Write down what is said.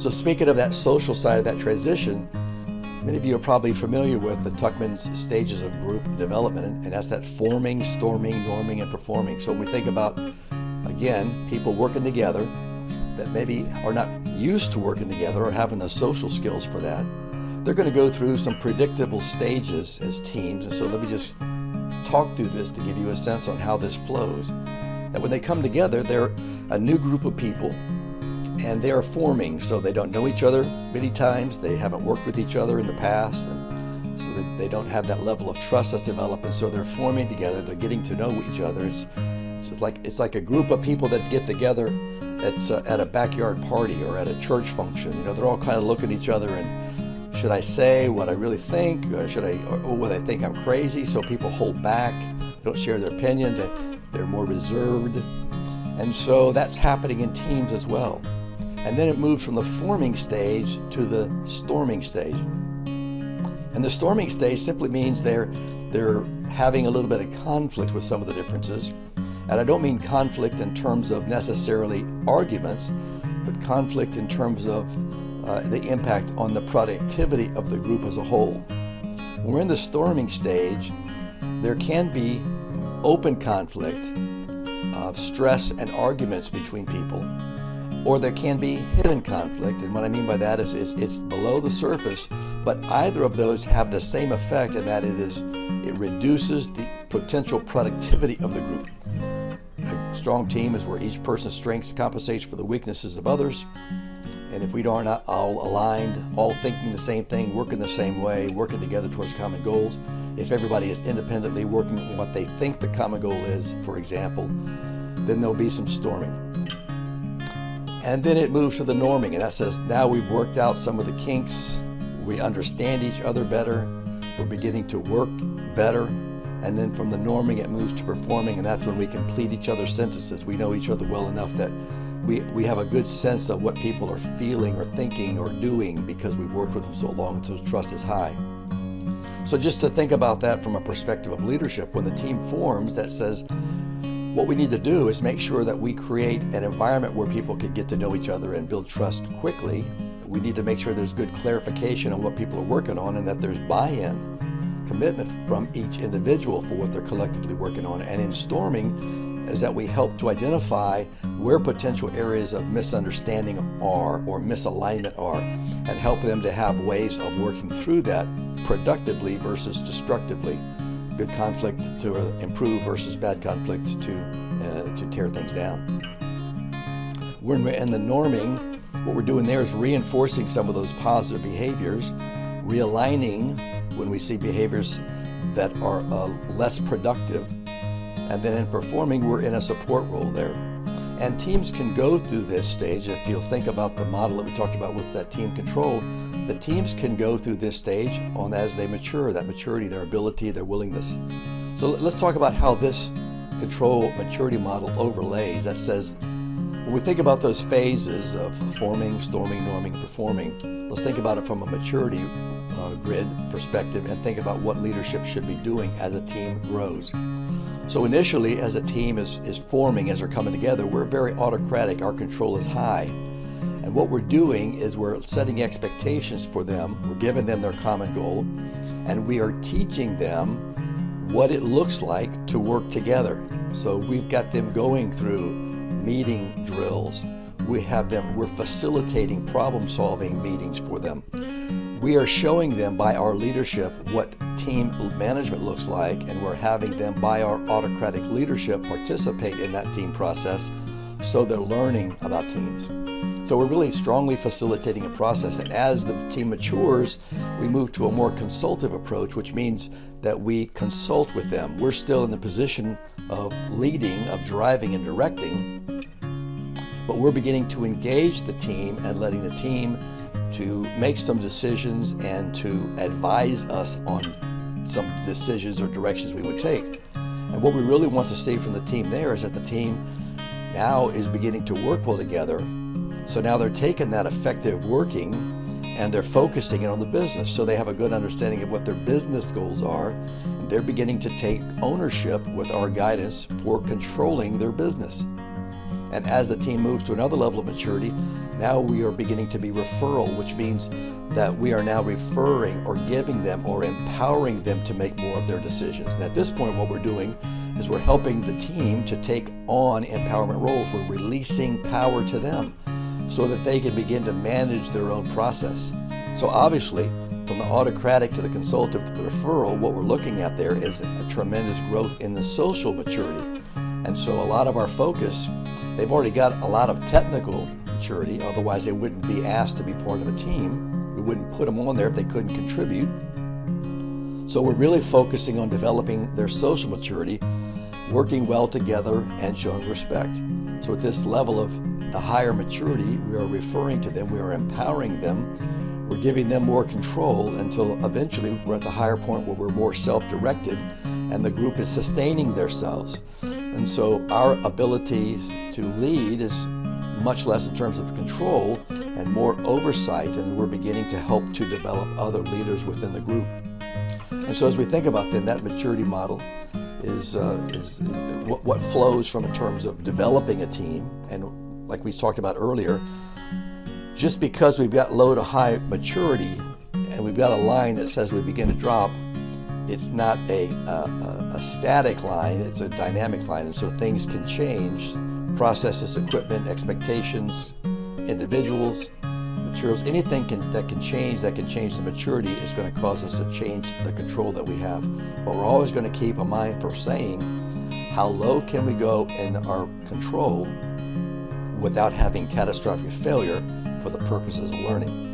So speaking of that social side of that transition, many of you are probably familiar with the Tuckman's stages of group development, and that's that forming, storming, norming, and performing. So when we think about, again, people working together that maybe are not used to working together or having the social skills for that, they're going to go through some predictable stages as teams. And so let me just talk through this to give you a sense on how this flows. That when they come together, they're a new group of people, and they are forming, so they don't know each other many times. They haven't worked with each other in the past, and so they don't have that level of trust that's developed, and so they're forming together. They're getting to know each other. It's like a group of people that get together at a backyard party or at a church function. You know, they're all kind of looking at each other and, should I say what I really think? Or will they think I'm crazy? So people hold back. They don't share their opinion. They're more reserved. And so that's happening in teams as well. And then it moves from the forming stage to the storming stage. And the storming stage simply means they're having a little bit of conflict with some of the differences. And I don't mean conflict in terms of necessarily arguments, but conflict in terms of the impact on the productivity of the group as a whole. When we're in the storming stage, there can be open conflict of stress and arguments between people, or there can be hidden conflict. And what I mean by that is it's below the surface, but either of those have the same effect, in that it reduces the potential productivity of the group. A strong team is where each person's strengths compensates for the weaknesses of others. And if we are not all aligned, all thinking the same thing, working the same way, working together towards common goals, if everybody is independently working on what they think the common goal is, for example, then there'll be some storming. And then it moves to the norming, and that says now we've worked out some of the kinks, we understand each other better, we're beginning to work better, and then from the norming it moves to performing, and that's when we complete each other's sentences. We know each other well enough that we have a good sense of what people are feeling or thinking or doing because we've worked with them so long, and so trust is high. So just to think about that from a perspective of leadership, when the team forms, that says what we need to do is make sure that we create an environment where people can get to know each other and build trust quickly. We need to make sure there's good clarification on what people are working on, and that there's buy-in, commitment from each individual for what they're collectively working on. And in storming is that we help to identify where potential areas of misunderstanding are or misalignment are, and help them to have ways of working through that productively versus destructively. Good conflict to improve versus bad conflict to tear things down. When we're in the norming, what we're doing there is reinforcing some of those positive behaviors, realigning when we see behaviors that are less productive, and then in performing, we're in a support role there. And teams can go through this stage. If you'll think about the model that we talked about with that team control, the teams can go through this stage as they mature, that maturity, their ability, their willingness. So let's talk about how this control maturity model overlays. That says, when we think about those phases of forming, storming, norming, performing, let's think about it from a maturity grid perspective and think about what leadership should be doing as a team grows. So initially, as a team is forming, as they're coming together, we're very autocratic. Our control is high. And what we're doing is we're setting expectations for them. We're giving them their common goal, and we are teaching them what it looks like to work together. So we've got them going through meeting drills. We're facilitating problem-solving meetings for them. We are showing them by our leadership what team management looks like, and we're having them by our autocratic leadership participate in that team process, so they're learning about teams. So we're really strongly facilitating a process, and as the team matures, we move to a more consultative approach, which means that we consult with them. We're still in the position of leading, of driving and directing, but we're beginning to engage the team and letting the team to make some decisions and to advise us on some decisions or directions we would take. And what we really want to see from the team there is that the team now is beginning to work well together. So now they're taking that effective working and they're focusing it on the business. So they have a good understanding of what their business goals are. And they're beginning to take ownership with our guidance for controlling their business. And as the team moves to another level of maturity, Now we are beginning to be referral, which means that we are now referring or giving them or empowering them to make more of their decisions. And at this point, what we're doing is we're helping the team to take on empowerment roles. We're releasing power to them so that they can begin to manage their own process. So obviously, from the autocratic to the consultative to the referral, what we're looking at there is a tremendous growth in the social maturity. And so a lot of our focus, they've already got a lot of technical maturity, otherwise they wouldn't be asked to be part of a team. We wouldn't put them on there if they couldn't contribute. So we're really focusing on developing their social maturity, working well together, and showing respect. So at this level of the higher maturity, we are referring to them, we are empowering them, we're giving them more control until eventually we're at the higher point where we're more self-directed and the group is sustaining themselves. And so our ability to lead is much less in terms of control and more oversight, and we're beginning to help to develop other leaders within the group. And so as we think about then, that maturity model is what flows from in terms of developing a team. And like we talked about earlier, just because we've got low to high maturity and we've got a line that says we begin to drop, it's not a static line, it's a dynamic line. And so things can change. Processes, equipment, expectations, individuals, materials, anything that can change the maturity is going to cause us to change the control that we have. But we're always going to keep a mind for saying, how low can we go in our control without having catastrophic failure for the purposes of learning?